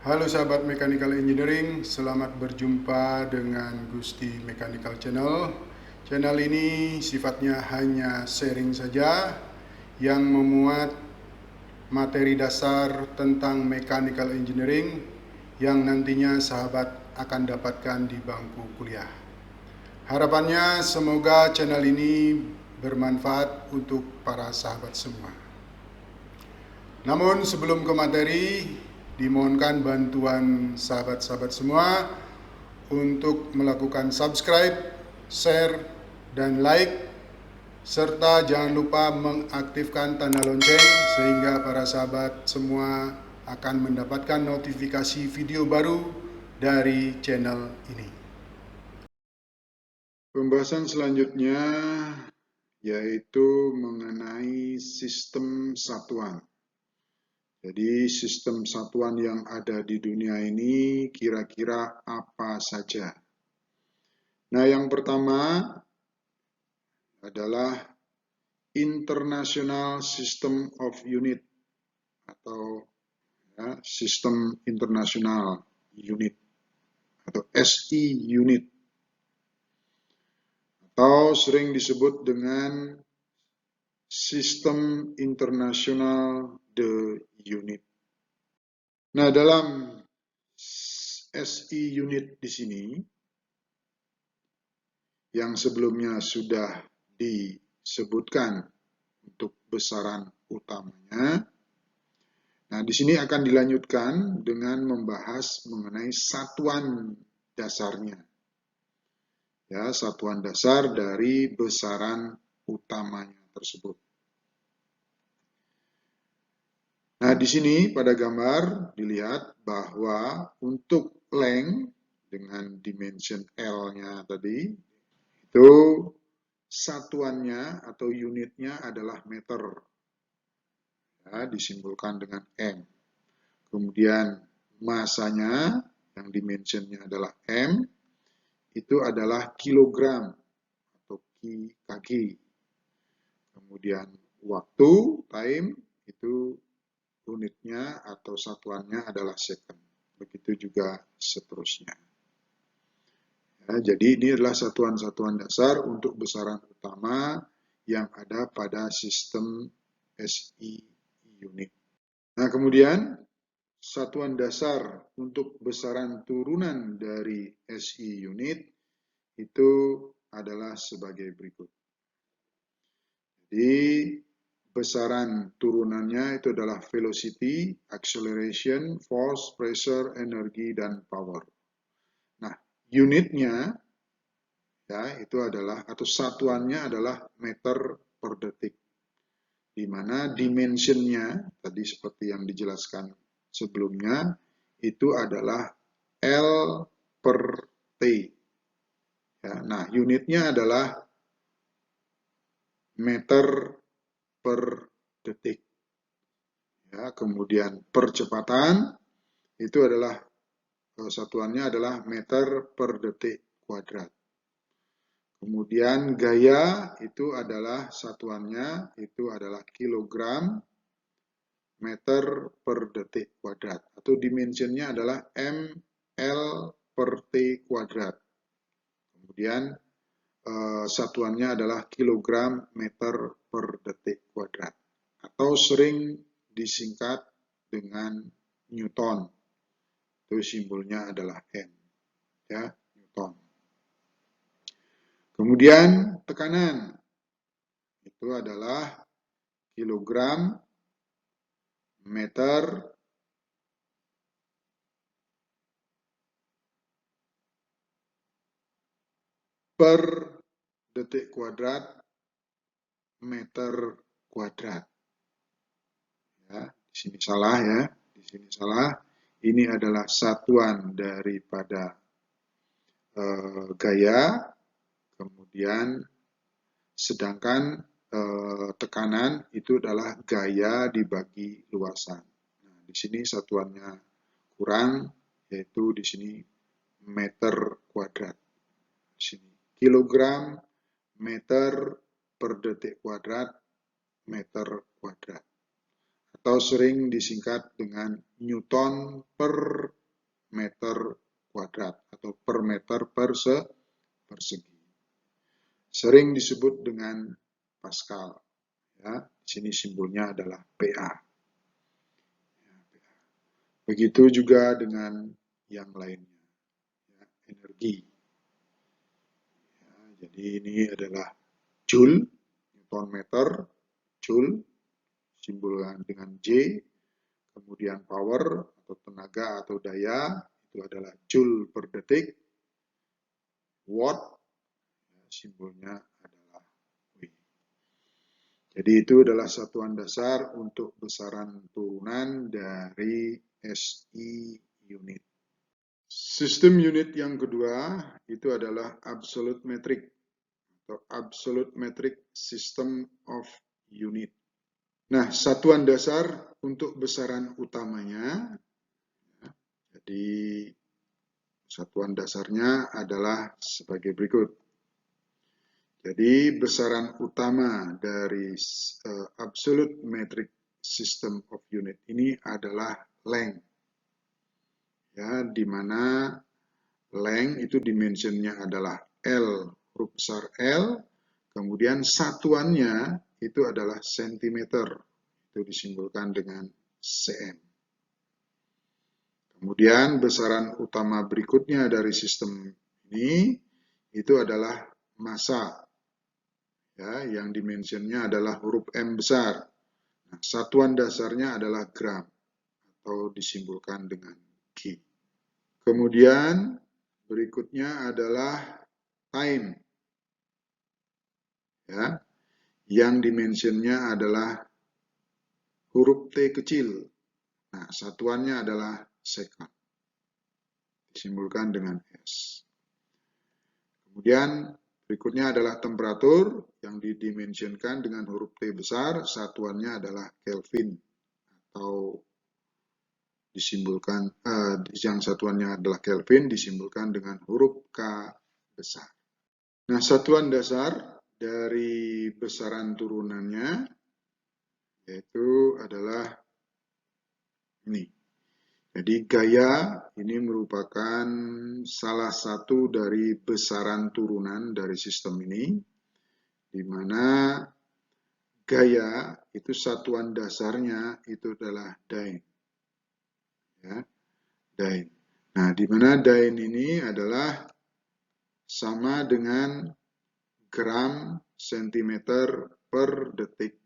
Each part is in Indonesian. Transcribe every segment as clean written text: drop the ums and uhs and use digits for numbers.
Halo sahabat Mechanical Engineering, selamat berjumpa dengan Gusti Mechanical Channel. Channel ini sifatnya hanya sharing saja yang memuat materi dasar tentang Mechanical Engineering yang nantinya sahabat akan dapatkan di bangku kuliah. Harapannya semoga channel ini bermanfaat untuk para sahabat semua. Namun sebelum ke materi, dimohonkan bantuan sahabat-sahabat semua untuk melakukan subscribe, share, dan like, serta jangan lupa mengaktifkan tanda lonceng sehingga para sahabat semua akan mendapatkan notifikasi video baru dari channel ini. Pembahasan selanjutnya yaitu mengenai sistem satuan. Jadi sistem satuan yang ada di dunia ini kira-kira apa saja? Nah, yang pertama adalah International System of Unit atau Sistem Internasional Unit atau SI Unit atau sering disebut dengan Sistem Internasional de Unit. Nah, dalam SI unit di sini yang sebelumnya sudah disebutkan untuk besaran utamanya. Nah, di sini akan dilanjutkan dengan membahas mengenai satuan dasarnya. Ya, satuan dasar dari besaran utamanya tersebut. Nah, di sini pada gambar dilihat bahwa untuk length dengan dimension L-nya tadi, itu satuannya atau unitnya adalah meter. Ya, disimbolkan dengan M. Kemudian masanya yang dimensionnya adalah M, itu adalah kilogram atau kg. Kemudian waktu, time, itu unitnya atau satuannya adalah second. Begitu juga seterusnya. Ya, jadi ini adalah satuan-satuan dasar untuk besaran utama yang ada pada sistem SI unit. Nah, kemudian satuan dasar untuk besaran turunan dari SI unit itu adalah sebagai berikut. Jadi besaran turunannya itu adalah velocity, acceleration, force, pressure, energi, dan power. Nah, unitnya ya itu adalah atau satuannya adalah meter per detik. Di mana dimensionnya tadi seperti yang dijelaskan sebelumnya itu adalah L per T. Ya, nah, unitnya adalah meter per detik. Ya, kemudian percepatan itu adalah satuannya adalah meter per detik kuadrat. Kemudian gaya itu adalah satuannya itu adalah kilogram meter per detik kuadrat atau dimensionnya adalah ml per t kuadrat. Kemudian satuannya adalah kilogram meter per detik kuadrat atau sering disingkat dengan Newton. Itu simbolnya adalah N, ya, Newton. Kemudian tekanan itu adalah kilogram meter per detik kuadrat meter kuadrat. Ya, di sini salah ya, di sini salah. Ini adalah satuan daripada gaya, kemudian sedangkan tekanan itu adalah gaya dibagi luasan. Nah, di sini satuannya kurang, yaitu di sini meter kuadrat. Di sini kilogram meter per detik kuadrat meter kuadrat. Atau sering disingkat dengan Newton per persegi. Sering disebut dengan Pascal. Ya, di sini simbolnya adalah PA. Begitu juga dengan yang lainnya, ya, energi. Ya, jadi ini adalah Joule, Newton meter, Joule, simbolkan dengan J, kemudian power atau tenaga atau daya, itu adalah Joule per detik, watt, ya, simbolnya adalah W. Jadi itu adalah satuan dasar untuk besaran turunan dari SI unit. Sistem unit yang kedua itu adalah absolute metric atau absolute metric system of unit. Nah, satuan dasar untuk besaran utamanya, jadi satuan dasarnya adalah sebagai berikut. Jadi besaran utama dari absolute metric system of unit ini adalah length. Ya, di mana length itu dimensionnya adalah L, huruf besar L, kemudian satuannya itu adalah sentimeter, itu disimbolkan dengan cm. Kemudian besaran utama berikutnya dari sistem ini itu adalah massa, ya, yang dimensionnya adalah huruf M besar. Nah, satuan dasarnya adalah gram atau disimbolkan dengan G. Kemudian berikutnya adalah time, ya, yang dimensionnya adalah huruf T kecil. Nah, satuannya adalah second, disimbolkan dengan S. Kemudian berikutnya adalah temperatur yang didimensionkan dengan huruf T besar, satuannya adalah Kelvin atau disimbolkan yang satuannya adalah Kelvin disimbolkan dengan huruf K besar. Nah, satuan dasar dari besaran turunannya yaitu adalah ini. Jadi gaya ini merupakan salah satu dari besaran turunan dari sistem ini, di mana gaya itu satuan dasarnya itu adalah Dyn. Ya, Dyn. Nah, di mana Dyn ini adalah sama dengan gram sentimeter per detik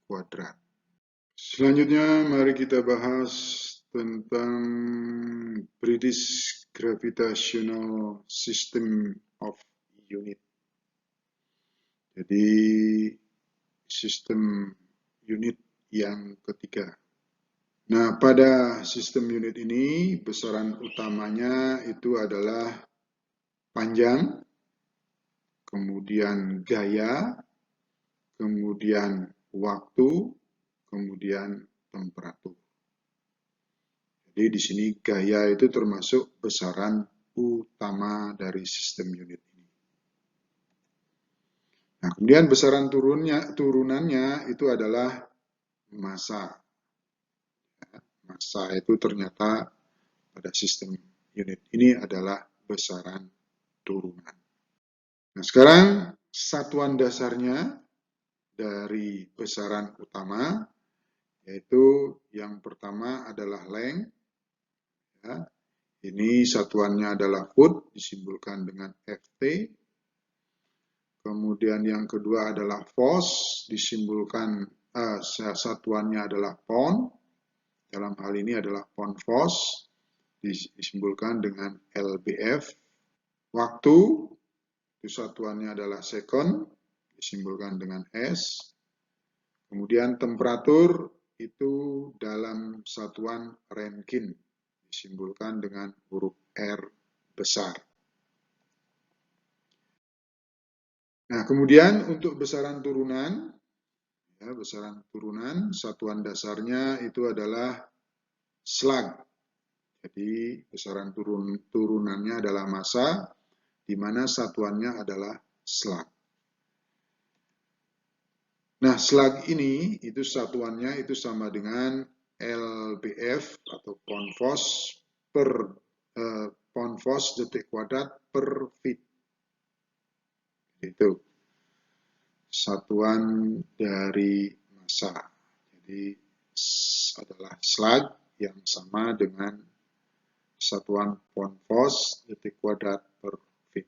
kuadrat. Selanjutnya mari kita bahas tentang British Gravitational System of Unit. Jadi sistem unit yang ketiga. Nah, pada sistem unit ini besaran utamanya itu adalah panjang, kemudian gaya, kemudian waktu, kemudian temperatur. Jadi di sini gaya itu termasuk besaran utama dari sistem unit ini. Nah, kemudian besaran turunannya itu adalah massa. Massa itu ternyata pada sistem unit ini adalah besaran turunan. Nah, sekarang satuan dasarnya dari besaran utama, yaitu yang pertama adalah length. Ya, ini satuannya adalah foot, disimbolkan dengan Ft. Kemudian yang kedua adalah force, disimbolkan satuannya adalah pound. Dalam hal ini adalah pound force, disimbolkan dengan lbf. Waktu, itu satuannya adalah second, disimbolkan dengan S. Kemudian temperatur itu dalam satuan Rankine, disimbolkan dengan huruf R besar. Nah, kemudian untuk besaran turunan, ya, besaran turunan, satuan dasarnya itu adalah slug. Jadi besaran turunannya adalah massa, di mana satuannya adalah slug. Nah, slug ini itu satuannya itu sama dengan lbf atau pound force per pound force detik kuadrat per feet. Itu satuan dari massa. Jadi adalah slug yang sama dengan satuan pound force detik kuadrat per feet.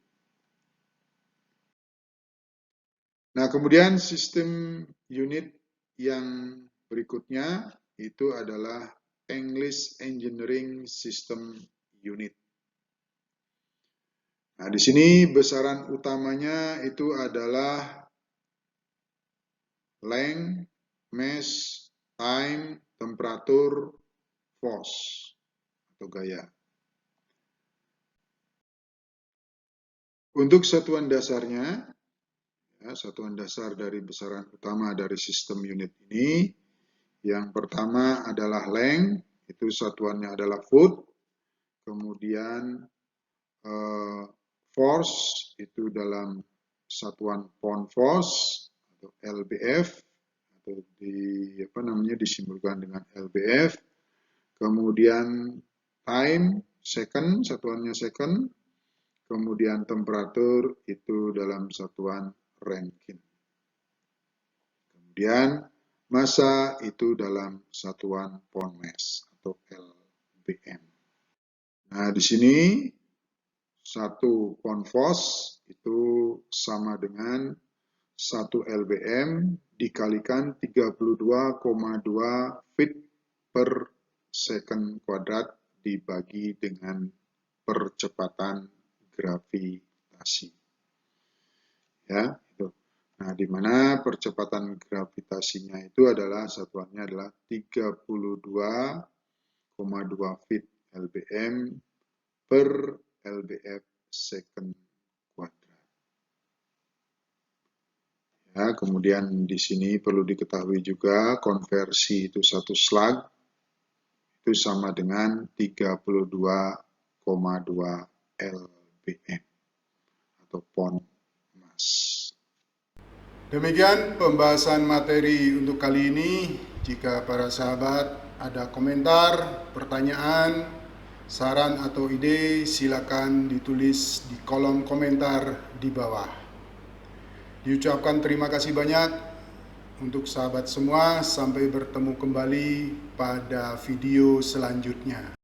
Nah, kemudian sistem unit yang berikutnya itu adalah English Engineering System Unit. Nah, di sini besaran utamanya itu adalah length, mass, time, temperatur, force atau gaya. Untuk satuan dasarnya, satuan dasar dari besaran utama dari sistem unit ini, yang pertama adalah length, itu satuannya adalah foot, kemudian force itu dalam satuan pound force atau LBF atau disimbolkan dengan LBF. Kemudian time second, satuannya second. Kemudian temperatur itu dalam satuan Rankine. Kemudian massa itu dalam satuan pound mass atau LBM. Nah, di sini 1 pound force itu sama dengan 1 LBM dikalikan 32,2 feet per second kuadrat dibagi dengan percepatan gravitasi. Ya, itu. Nah, di mana percepatan gravitasinya itu adalah satuannya adalah 32,2 feet LBM per LBF second kuadrat. Ya, kemudian di sini perlu diketahui juga konversi itu 1 slug itu sama dengan 32,2 LBM atau pound mass. Demikian pembahasan materi untuk kali ini. Jika para sahabat ada komentar, pertanyaan, saran atau ide, silakan ditulis di kolom komentar di bawah. Diucapkan terima kasih banyak untuk sahabat semua. Sampai bertemu kembali pada video selanjutnya.